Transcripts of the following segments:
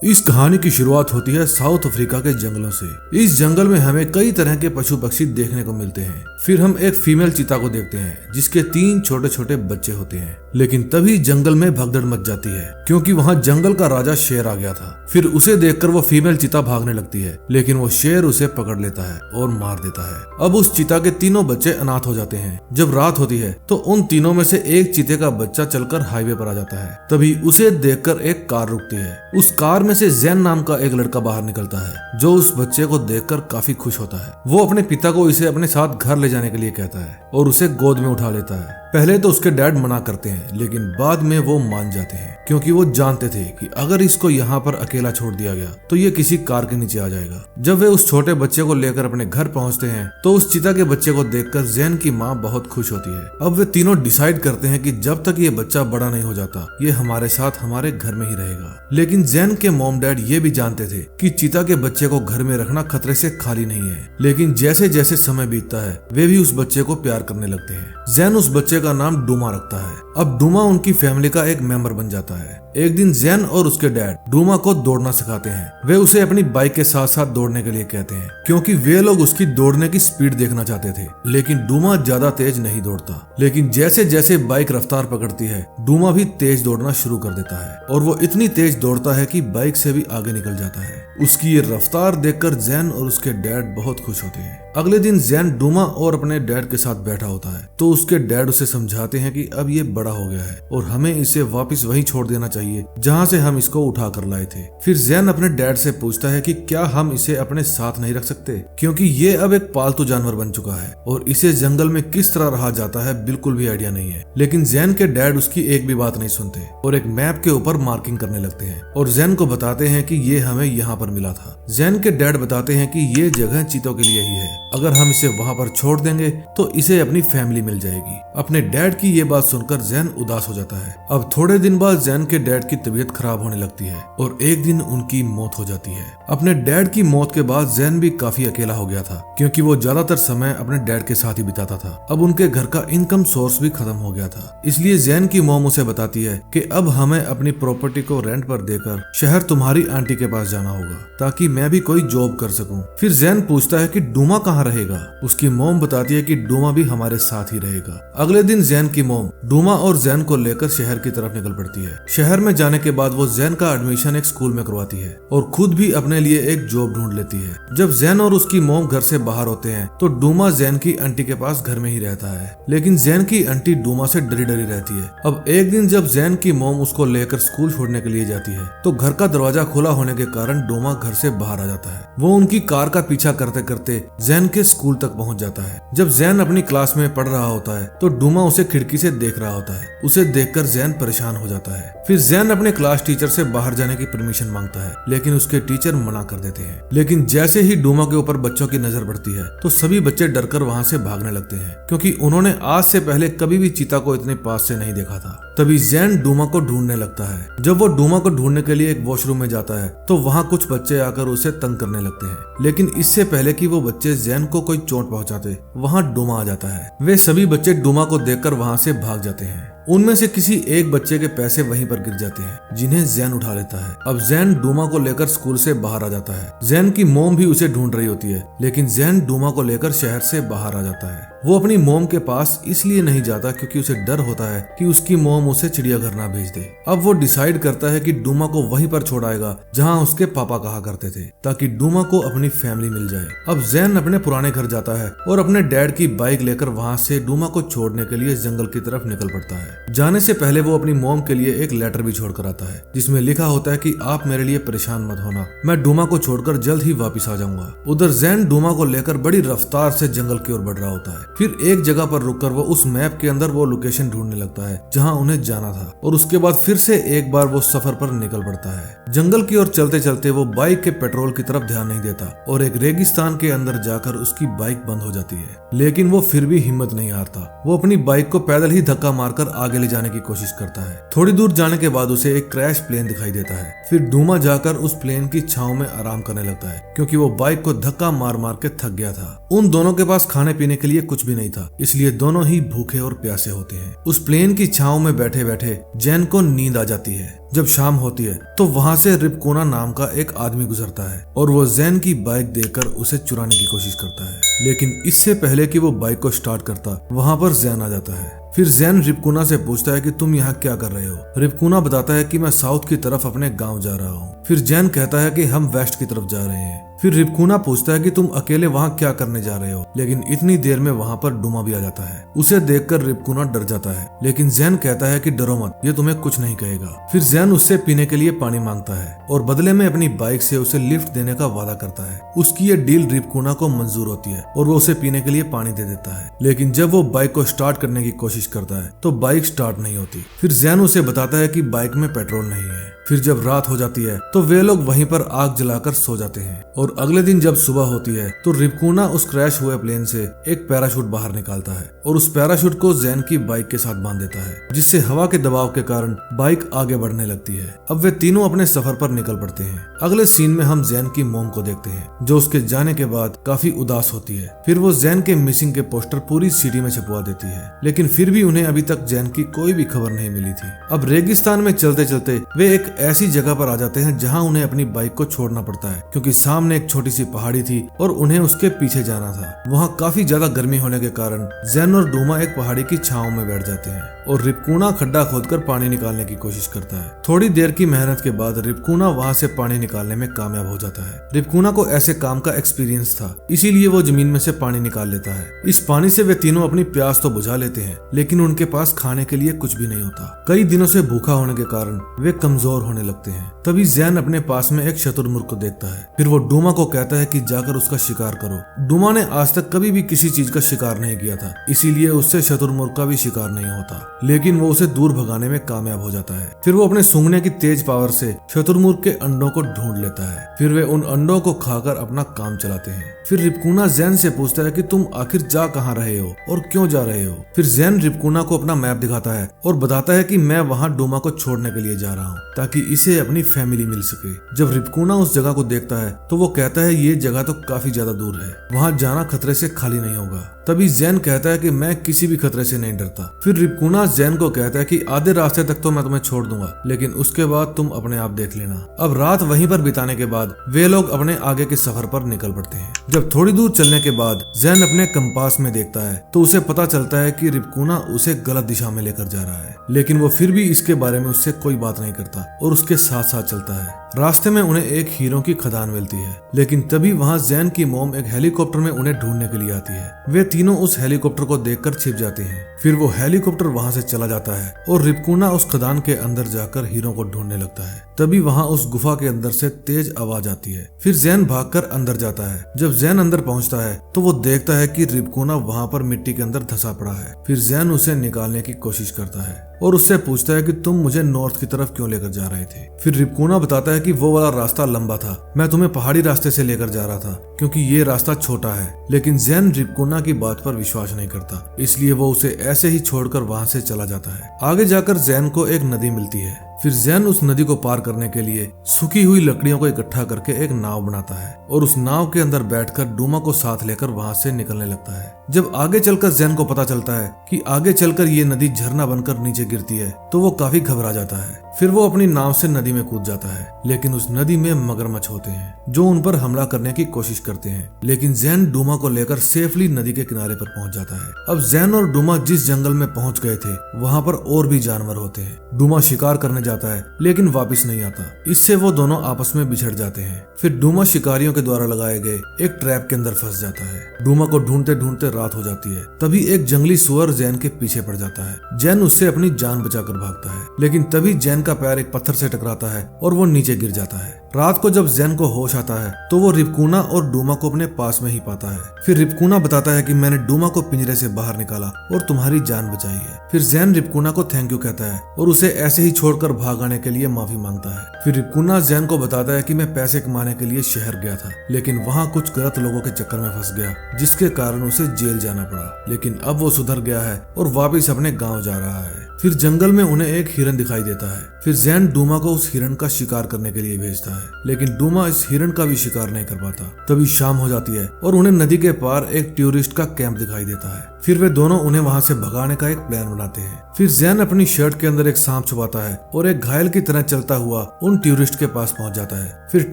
इस कहानी की शुरुआत होती है साउथ अफ्रीका के जंगलों से। इस जंगल में हमें कई तरह के पशु पक्षी देखने को मिलते हैं। फिर हम एक फीमेल चीता को देखते हैं जिसके 3 छोटे छोटे बच्चे होते हैं। लेकिन तभी जंगल में भगदड़ मच जाती है क्योंकि वहाँ जंगल का राजा शेर आ गया था। फिर उसे देखकर वो फीमेल चीता भागने लगती है, लेकिन वो शेर उसे पकड़ लेता है और मार देता है। अब उस चीता के तीनों बच्चे अनाथ हो जाते हैं। जब रात होती है तो उन तीनों में से एक चीते का बच्चा चलकर हाईवे पर आ जाता है। तभी उसे देखकर एक कार रुकती है। उस कार में से जैन नाम का एक लड़का बाहर निकलता है जो उस बच्चे को देखकर काफी खुश होता है। वो अपने पिता को इसे अपने साथ घर ले जाने के लिए कहता है और उसे गोद में उठा लेता है। पहले तो उसके डैड मना करते हैं, लेकिन बाद में वो मान जाते हैं क्योंकि वो जानते थे कि अगर इसको यहाँ पर अकेला छोड़ दिया गया तो ये किसी कार के नीचे आ जाएगा। जब वे उस छोटे बच्चे को लेकर अपने घर पहुँचते हैं तो उस चीता के बच्चे को देखकर जैन की माँ बहुत खुश होती है। अब वे तीनों डिसाइड करते हैं कि जब तक ये बच्चा बड़ा नहीं हो जाता ये हमारे साथ हमारे घर में ही रहेगा। लेकिन जैन के मॉम डैड ये भी जानते थे कि चीता के बच्चे को घर में रखना खतरे से खाली नहीं है। लेकिन जैसे जैसे समय बीतता है वे भी उस बच्चे को प्यार करने लगते हैं। जैन उस बच्चे का नाम डूमा रखता है। अब डूमा उनकी फैमिली का एक मेंबर बन जाता है। एक दिन जैन और उसके डैड डूमा को दौड़ना सिखाते हैं। वे उसे अपनी बाइक के साथ साथ दौड़ने के लिए कहते हैं क्योंकि वे लोग उसकी दौड़ने की स्पीड देखना चाहते थे। लेकिन डूमा ज्यादा तेज नहीं दौड़ता। लेकिन जैसे जैसे बाइक रफ्तार पकड़ती है डूमा भी तेज दौड़ना शुरू कर देता है और वो इतनी तेज दौड़ता है कि बाइक से भी आगे निकल जाता है। उसकी ये रफ्तार देखकर जैन और उसके डैड बहुत खुश होते हैं। अगले दिन जैन डूमा और अपने डैड के साथ बैठा होता है तो उसके डैड उसे समझाते हैं कि अब ये बड़ा हो गया है और हमें इसे वापस वहीं छोड़ देना चाहिए जहाँ से हम इसको उठा कर लाए थे। फिर जैन अपने डैड से पूछता है कि क्या हम इसे अपने साथ नहीं रख सकते क्योंकि ये अब एक पालतू जानवर बन चुका है और इसे जंगल में किस तरह रहा जाता है बिल्कुल भी आइडिया नहीं है। लेकिन जैन के डैड उसकी एक भी बात नहीं सुनते और एक मैप के ऊपर मार्किंग करने लगते हैं और जैन को बताते हैं कि ये हमें यहाँ पर मिला था। जैन के डैड बताते हैं कि ये जगह चीतों के लिए ही है, अगर हम इसे वहाँ पर छोड़ देंगे तो इसे अपनी फैमिली मिल जाएगी। अपने डैड की ये बात सुनकर जैन उदास हो जाता है। अब थोड़े दिन बाद जैन के डैड की तबीयत खराब होने लगती है और एक दिन उनकी मौत हो जाती है। अपने डैड की मौत के बाद जैन भी काफी अकेला हो गया था क्योंकि वो ज्यादातर समय अपने डैड के साथ ही बिताता था। अब उनके घर का इनकम सोर्स भी खत्म हो गया था। इसलिए जैन की मॉम उसे बताती है कि अब हमें अपनी प्रॉपर्टी को रेंट पर देकर शहर तुम्हारी आंटी के पास जाना होगा ताकि मैं भी कोई जॉब कर सकूं। फिर जैन पूछता है कि डूमा कहाँ रहेगा। उसकी मॉम बताती है कि डूमा भी हमारे साथ ही रहेगा। अगले दिन जैन की मॉम डूमा और जैन को लेकर शहर की तरफ निकल पड़ती है। शहर में जाने के बाद वो जैन का एडमिशन एक स्कूल में करवाती है और खुद भी अपने लिए एक जॉब ढूंढ लेती है। जब जैन और उसकी मॉम घर से बाहर होते हैं तो डूमा जैन की आंटी के पास घर में ही रहता है। लेकिन जैन की आंटी डूमा से डरी डरी रहती है। अब एक दिन जब जैन की मॉम उसको लेकर स्कूल छोड़ने के लिए जाती है तो घर का दरवाजा खुला होने के कारण डूमा घर से बाहर आ जाता है। वो उनकी कार का पीछा करते करते जैन के स्कूल तक पहुंच जाता है। जब जैन अपनी क्लास में पढ़ रहा होता है तो डूमा उसे खिड़की से देख रहा होता है। उसे देखकर जैन परेशान हो जाता है। फिर जैन अपने क्लास टीचर से बाहर जाने की परमिशन मांगता है, लेकिन उसके टीचर मना कर देते हैं। लेकिन जैसे ही डूमा के ऊपर बच्चों की नजर पड़ती है तो सभी बच्चे डरकर वहां से भागने लगते हैं क्योंकि उन्होंने आज से पहले कभी भी चीता को इतने पास से नहीं देखा था। तभी जैन डूमा को ढूंढने लगता है। जब वो डूमा को ढूंढने के लिए एक वॉशरूम में जाता है तो वहाँ कुछ बच्चे आकर उसे तंग करने लगते हैं। लेकिन इससे पहले कि वो बच्चे जैन को कोई चोट पहुंचाते वहाँ डूमा आ जाता है। वे सभी बच्चे डूमा को देखकर वहाँ से भाग जाते हैं। उनमें से किसी एक बच्चे के पैसे वहीं पर गिर जाते हैं जिन्हें जैन उठा लेता है। अब जैन डूमा को लेकर स्कूल से बाहर आ जाता है। जैन की मॉम भी उसे ढूंढ रही होती है, लेकिन जैन डूमा को लेकर शहर से बाहर आ जाता है। वो अपनी मॉम के पास इसलिए नहीं जाता क्योंकि उसे डर होता है कि उसकी मॉम उसे चिड़ियाघर ना भेज दे। अब वो डिसाइड करता है कि डूमा को वहीं पर छोड़ आएगा जहाँ उसके पापा कहा करते थे ताकि डूमा को अपनी फैमिली मिल जाए। अब जैन अपने पुराने घर जाता है और अपने डैड की बाइक लेकर वहाँ से डूमा को छोड़ने के लिए जंगल की तरफ निकल पड़ता है। जाने से पहले वो अपनी मॉम के लिए एक लेटर भी छोड़ कर आता है जिसमें लिखा होता है कि आप मेरे लिए परेशान मत होना, मैं डूमा को छोड़कर जल्द ही वापस आ जाऊंगा। उधर जैन डूमा को लेकर बड़ी रफ्तार से जंगल की ओर बढ़ रहा होता है। फिर एक जगह पर रुककर वो उस मैप के अंदर वो लोकेशन ढूंढने लगता है जहां उन्हें जाना था और उसके बाद फिर से एक बार वो सफर पर निकल पड़ता है। जंगल की ओर चलते चलते वो बाइक के पेट्रोल की तरफ ध्यान नहीं देता और एक रेगिस्तान के अंदर जाकर उसकी बाइक बंद हो जाती है। लेकिन वो फिर भी हिम्मत नहीं हारता। वो अपनी बाइक को पैदल ही धक्का मारकर आगे ले जाने की कोशिश करता है। थोड़ी दूर जाने के बाद उसे एक क्रैश प्लेन दिखाई देता है। फिर डूमा जाकर उस प्लेन की छांव में आराम करने लगता है क्योंकि वो बाइक को धक्का मार मार के थक गया था। उन दोनों के पास खाने पीने के लिए कुछ भी नहीं था, इसलिए दोनों ही भूखे और प्यासे होते हैं। उस प्लेन की छांव में बैठे बैठे जैन को नींद आ जाती है। जब शाम होती है तो वहाँ से रिपकोना नाम का एक आदमी गुजरता है और वो जैन की बाइक देखकर उसे चुराने की कोशिश करता है, लेकिन इससे पहले कि वो बाइक को स्टार्ट करता वहाँ पर जैन आ जाता है। फिर जैन रिपकोना से पूछता है कि तुम यहाँ क्या कर रहे हो। रिपकोना बताता है कि मैं साउथ की तरफ अपने गांव जा रहा हूँ। फिर जैन कहता है कि हम वेस्ट की तरफ जा रहे हैं। फिर रिपकोना पूछता है कि तुम अकेले वहाँ क्या करने जा रहे हो, लेकिन इतनी देर में वहाँ पर डूमा भी आ जाता है। उसे देखकर रिपकोना डर जाता है, लेकिन जैन कहता है कि डरो मत, ये तुम्हें कुछ नहीं कहेगा। फिर जैन उससे पीने के लिए पानी मांगता है और बदले में अपनी बाइक से उसे लिफ्ट देने का वादा करता है। उसकी ये डील रिपकोना को मंजूर होती है और वो उसे पीने के लिए पानी दे देता है, लेकिन जब वो बाइक को स्टार्ट करने की कोशिश करता है तो बाइक स्टार्ट नहीं होती। फिर जैन उसे बताता है कि बाइक में पेट्रोल नहीं है। फिर जब रात हो जाती है तो वे लोग वहीं पर आग जलाकर सो जाते हैं और अगले दिन जब सुबह होती है तो रिपकोना उस क्रैश हुए प्लेन से एक पैराशूट बाहर निकालता है और उस पैराशूट को जैन की बाइक के साथ बांध देता है, जिससे हवा के दबाव के कारण बाइक आगे बढ़ने लगती है। अब वे तीनों अपने सफर पर निकल पड़ते हैं। अगले सीन में हम जैन की मोम को देखते हैं जो उसके जाने के बाद काफी उदास होती है। फिर वो जैन के मिसिंग के पोस्टर पूरी सिटी में छपवा देती है, लेकिन फिर भी उन्हें अभी तक जैन की कोई भी खबर नहीं मिली थी। अब रेगिस्तान में चलते चलते वे एक ऐसी जगह पर आ जाते हैं जहां उन्हें अपनी बाइक को छोड़ना पड़ता है क्योंकि सामने एक छोटी सी पहाड़ी थी और उन्हें उसके पीछे जाना था। वहां काफी ज्यादा गर्मी होने के कारण जैन और डूमा एक पहाड़ी की छांव में बैठ जाते हैं और रिपकोना खड्डा खोदकर पानी निकालने की कोशिश करता है। थोड़ी देर की मेहनत के बाद रिपकोना वहां से पानी निकालने में कामयाब हो जाता है। रिपकोना को ऐसे काम का एक्सपीरियंस था, इसीलिए वो जमीन में से पानी निकाल लेता है। इस पानी से वे तीनों अपनी प्यास तो बुझा लेते हैं, लेकिन उनके पास खाने के लिए कुछ भी नहीं होता। कई दिनों से भूखा होने के कारण वे कमजोर होने लगते हैं। तभी जैन अपने पास में एक शतुरमुर्ग को देखता है। फिर वो डूमा को कहता है कि जाकर उसका शिकार करो। डूमा ने आज तक कभी भी किसी चीज का शिकार नहीं किया था, इसीलिए उससे शतुरमुर्ग का भी शिकार नहीं होता, लेकिन वो उसे दूर भगाने में कामयाब हो जाता है। फिर वो अपने सूंघने की तेज पावर से शतुरमुर्ग के अंडों को ढूंढ लेता है। फिर वे उन अंडों को खाकर अपना काम चलाते हैं। फिर रिपकोना जैन से पूछता है कि तुम आखिर जा कहाँ रहे हो और क्यों जा रहे हो। फिर जैन रिपकोना को अपना मैप दिखाता है और बताता है कि मैं वहाँ डूमा को छोड़ने के लिए जा रहा हूँ ताकि इसे अपनी फैमिली मिल सके। जब रिपकोना उस जगह को देखता है तो वो कहता है ये जगह तो काफी ज्यादा दूर है, वहाँ जाना खतरे से खाली नहीं होगा। तभी जैन कहता है कि मैं किसी भी खतरे से नहीं डरता। फिर रिपकोना जैन को कहता है कि आधे रास्ते तक तो मैं तुम्हें छोड़ दूंगा, लेकिन उसके बाद तुम अपने आप देख लेना। अब रात वहीं पर बिताने के बाद वे लोग अपने आगे के सफर पर निकल पड़ते हैं। जब थोड़ी दूर चलने के बाद जैन अपने कंपास में देखता है तो उसे पता चलता है कि रिपकोना उसे गलत दिशा में लेकर जा रहा है, लेकिन वो फिर भी इसके बारे में उससे कोई बात नहीं करता और उसके साथ साथ चलता है। रास्ते में उन्हें एक हीरो की खदान मिलती है, लेकिन तभी वहाँ जैन की मोम एक हेलीकॉप्टर में उन्हें ढूंढने के लिए आती है। वे तीनों उस हेलीकॉप्टर को देखकर छिप जाते हैं। फिर वो हेलीकॉप्टर वहाँ से चला जाता है और रिपकोना उस खदान के अंदर जाकर हीरो को ढूंढने लगता है। तभी वहाँ उस गुफा के अंदर से तेज आवाज आती है। फिर जैन भागकर अंदर जाता है। जब जैन अंदर पहुंचता है तो वो देखता है कि रिपकोना वहाँ पर मिट्टी के अंदर धंसा पड़ा है। फिर जैन उसे निकालने की कोशिश करता है और उससे पूछता है कि तुम मुझे नॉर्थ की तरफ क्यों लेकर जा रहे थे। फिर रिपकोना बताता है कि वो वाला रास्ता लंबा था, मैं तुम्हें पहाड़ी रास्ते से लेकर जा रहा था क्योंकि ये रास्ता छोटा है। लेकिन जैन रिपकोना की बात पर विश्वास नहीं करता, इसलिए वो उसे ऐसे ही छोड़कर वहां से चला जाता है। आगे जाकर जैन को एक नदी मिलती है। फिर जैन उस नदी को पार करने के लिए सूखी हुई लकड़ियों को इकट्ठा करके एक नाव बनाता है और उस नाव के अंदर बैठकर डूमा को साथ लेकर वहां से निकलने लगता है। जब आगे चलकर जैन को पता चलता है कि आगे चलकर ये नदी झरना बनकर नीचे गिरती है तो वो काफी घबरा जाता है। फिर वो अपनी नाव से नदी में कूद जाता है, लेकिन उस नदी में मगरमच्छ होते हैं जो उन पर हमला करने की कोशिश करते हैं, लेकिन जैन डूमा को लेकर सेफली नदी के किनारे पर पहुंच जाता है। अब जैन और डूमा जिस जंगल में पहुंच गए थे वहां पर और भी जानवर होते हैं। डूमा शिकार करने जाता है लेकिन वापस नहीं आता, इससे वो दोनों आपस में बिछड़ जाते हैं। फिर डूमा शिकारियों के द्वारा लगाए गए एक ट्रैप के अंदर फंस जाता है। डूमा को ढूंढते ढूंढते रात हो जाती है। तभी एक जंगली सुअर जैन के पीछे पड़ जाता है। जैन उससे अपनी जान बचाकर भागता है, लेकिन तभी जैन का पैर एक पत्थर से टकराता है और वो नीचे गिर जाता है। रात को जब जैन को होश आता है तो वो रिपकोना और डूमा को अपने पास में ही पाता है। फिर रिपकोना बताता है कि मैंने डूमा को पिंजरे से बाहर निकाला और तुम्हारी जान बचाई है। फिर जैन रिपकोना को थैंक यू कहता है और उसे ऐसे ही छोड़कर भाग आने के लिए माफी मांगता है। फिर रिपकोना जैन को बताता है कि मैं पैसे कमाने के लिए शहर गया था, लेकिन वहाँ कुछ गलत लोगों के चक्कर में फंस गया जिसके कारण उसे जेल जाना पड़ा, लेकिन अब वो सुधर गया है और वापिस अपने गाँव जा रहा है। फिर जंगल में उन्हें एक हिरन दिखाई देता है। फिर जैन डूमा को उस हिरन का शिकार करने के लिए भेजता है, लेकिन डूमा इस हिरन का भी शिकार नहीं कर पाता। तभी शाम हो जाती है और उन्हें नदी के पार एक टूरिस्ट का कैंप दिखाई देता है। फिर वे दोनों उन्हें वहां से भगाने का एक प्लान बनाते हैं। फिर जैन अपनी शर्ट के अंदर एक सांप छुपाता है और एक घायल की तरह चलता हुआ उन टूरिस्ट के पास पहुंच जाता है। फिर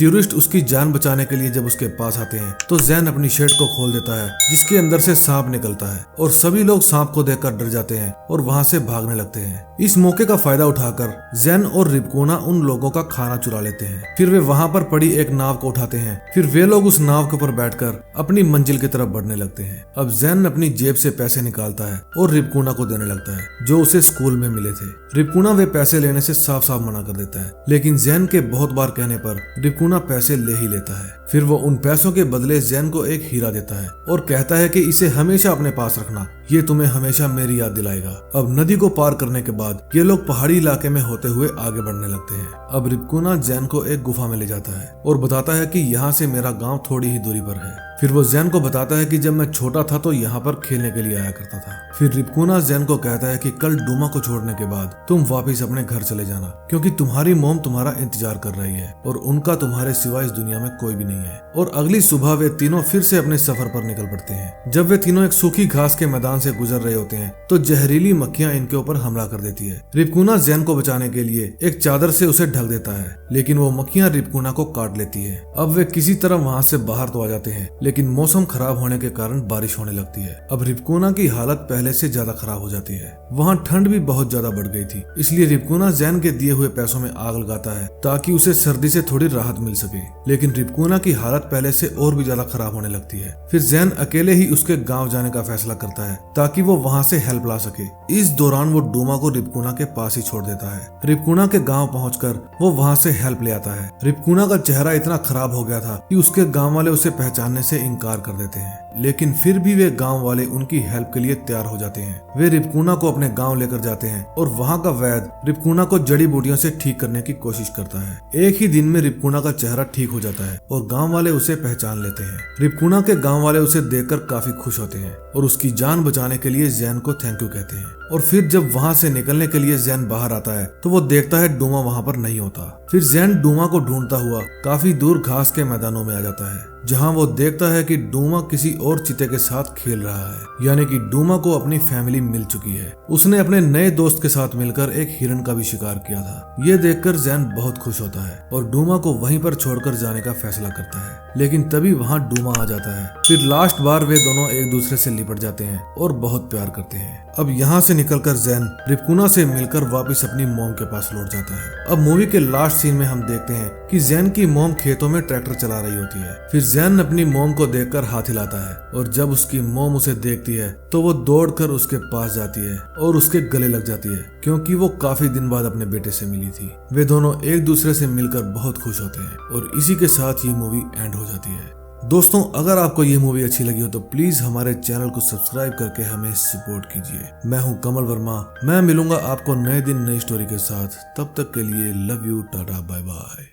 टूरिस्ट उसकी जान बचाने के लिए जब उसके पास आते हैं तो जैन अपनी शर्ट को खोल देता है, जिसके अंदर से सांप निकलता है और सभी लोग सांप को देखकर डर जाते हैं और वहां से भागने लगते हैं। इस मौके का फायदा उठाकर जैन और रिबकुना उन लोगों का खाना चुरा लेते हैं। फिर वे वहां पर पड़ी एक नाव को उठाते हैं। फिर वे लोग उस नाव के ऊपर बैठकर अपनी मंजिल की तरफ बढ़ने लगते हैं। अब जैन अपनी जेब से पैसे निकालता है और रिबकुना को देने लगता है, जो उसे स्कूल में मिले थे। रिबकुना वे पैसे लेने से साफ साफ मना कर देता है, लेकिन जैन के बहुत बार कहने पर रिबकुना पैसे ले ही लेता है। फिर वो उन पैसों के बदले जैन को एक हीरा देता है और कहता है कि इसे हमेशा अपने पास रखना, ये तुम्हें हमेशा मेरी याद दिलाएगा। अब नदी को पार करने के बाद ये लोग पहाड़ी इलाके में होते हुए आगे बढ़ने लगते हैं। अब रिबकुना जैन को एक गुफा में ले जाता है और बताता है कि यहाँ से मेरा गांव थोड़ी ही दूरी पर है। फिर वो जैन को बताता है कि जब मैं छोटा था तो यहाँ पर खेलने के लिए आया करता था। फिर रिबकुना जैन को कहता है कि कल डूमा को छोड़ने के बाद तुम वापस अपने घर चले जाना, क्योंकि तुम्हारी मॉम तुम्हारा इंतजार कर रही है और उनका तुम्हारे सिवा इस दुनिया में कोई भी नहीं है। और अगली सुबह वे तीनों फिर से अपने सफर पर निकल पड़ते हैं। जब वे तीनों एक सूखी घास के मैदान से गुजर रहे होते हैं तो जहरीली मक्खियां इनके ऊपर हमला कर देती है। रिबकुना जैन को बचाने के लिए एक चादर से उसे ढक देता है, लेकिन वो मक्खियां रिबकुना को काट लेती है। अब वे किसी तरह वहां से बाहर तो आ जाते हैं, लेकिन मौसम खराब होने के कारण बारिश होने लगती है। अब रिबकुना की हालत पहले से ज्यादा खराब हो जाती है। वहाँ ठंड भी बहुत ज्यादा बढ़ गई थी, इसलिए रिबकुना जैन के दिए हुए पैसों में आग लगाता है ताकि उसे सर्दी से थोड़ी राहत मिल सके। लेकिन रिबकुना की हालत पहले से और भी ज्यादा खराब होने लगती है। फिर जैन अकेले ही उसके गांव जाने का फैसला करता है ताकि वो वहां से हेल्प ला सके। इस दौरान वो डूमा को रिबकुना के पास ही छोड़ देता है। रिबकुना के गांव पहुंचकर वो वहां से हेल्प ले आता है। रिबकुना का चेहरा इतना खराब हो गया था कि उसके गांव वाले उसे पहचानने से इनकार कर देते हैं, लेकिन फिर भी वे गांव वाले उनकी हेल्प के लिए तैयार हो जाते हैं। वे रिबकुना को अपने गांव लेकर जाते हैं और वहां का वैद्य रिबकुना को जड़ी बूटियों से ठीक करने की कोशिश करता है। एक ही दिन में रिबकुना का चेहरा ठीक हो जाता है और गांव वाले उसे पहचान लेते हैं। रिबकुना के गांव वाले उसे देखकर काफी खुश होते हैं और उसकी जान बचाने के लिए जैन को थैंक यू कहते हैं। और फिर जब वहां से निकलने के लिए जैन बाहर आता है तो वो देखता है डूमा वहां पर नहीं होता। फिर जैन डूमा को ढूंढता हुआ काफी दूर घास के मैदानों में आ जाता है, जहां वो देखता है कि डूमा किसी और चीते के साथ खेल रहा है, यानी कि डूमा को अपनी फैमिली मिल चुकी है। उसने अपने नए दोस्त के साथ मिलकर एक हिरन का भी शिकार किया था। ये देखकर जैन बहुत खुश होता है और डूमा को वहीं पर छोड़कर जाने का फैसला करता है, लेकिन तभी वहां डूमा आ जाता है। फिर लास्ट बार वे दोनों एक दूसरे से लिपट जाते हैं और बहुत प्यार करते हैं। अब यहाँ से निकलकर जैन रिबकुना से मिलकर वापस अपनी मॉम के पास लौट जाता है। अब मूवी के लास्ट सीन में हम देखते हैं कि जैन की मॉम खेतों में ट्रैक्टर चला रही होती है। फिर जैन अपनी मॉम को देखकर हाथ हिलाता है और जब उसकी मॉम उसे देखती है तो वो दौड़कर उसके पास जाती है और उसके गले लग जाती है, क्योंकि वो काफी दिन बाद अपने बेटे से मिली थी। वे दोनों एक दूसरे से मिलकर बहुत खुश होते हैं और इसी के साथ ये मूवी एंड हो जाती है। दोस्तों, अगर आपको ये मूवी अच्छी लगी हो तो प्लीज हमारे चैनल को सब्सक्राइब करके हमें सपोर्ट कीजिए। मैं हूं कमल वर्मा, मैं मिलूंगा आपको नए दिन नई स्टोरी के साथ। तब तक के लिए love you, tata, bye bye.